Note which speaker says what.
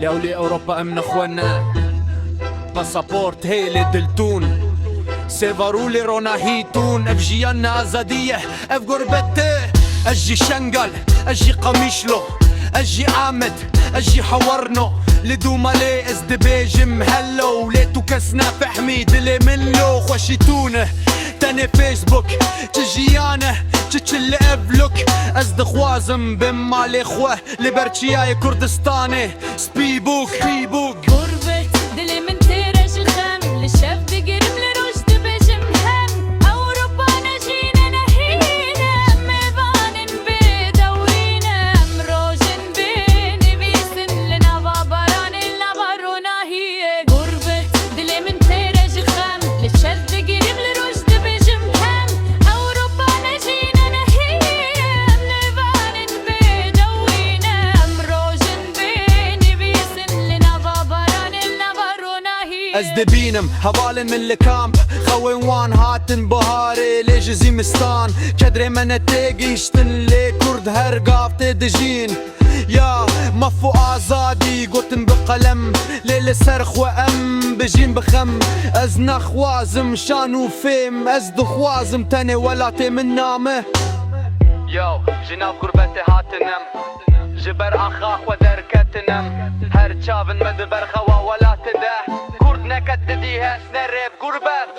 Speaker 1: لأولي أوروبا من أخوانا باسابورت هيلي دلتون سيفارولي رونا هيتون اف جيانا أزادية اف غربتي اجي شنغل اجي قميشلو اجي عامد اجي حورنو لدو مالي از دبيج مهلو ليتو كسنا في حميد اللي منلو خوشيتونه تاني فيسبوك تجيانه تشل افلوك ازد خوازم بما الاخوة لبرتشياي كردستاني سبيبوك
Speaker 2: غربت دلي من تيرج الخام للشاف بقرب لرشد بجمهم أوروبا نجينا نهينا ميبان بدورينا مروجن بيني بيسن لنا بابران النبرونا هي غربت دلي من تيرج الخام للشاف بقرب لرشد بجمهم أوروبا نجينا نهينا ميبان بدورينا مروجن بيني بيسن لنا بابران النبرونا هي
Speaker 1: ازدبينم هوالن من الكامب خوين وان هاتن بهاري ليجزي مستان كدري من تيجي يشتن لي كرد هرقاف تدجين يا مفو آزادي قوتن بقلم ليلة صرخ وأم بجين بخم أزنا خوازم شانو فيم أزدو خوازم تاني ولا من نامه يو جناب غربتي هاتنم جبر أخاخ ودركتنم هر تشافن مد برخوا ولا تده كرد نكت ديها سنرب غربت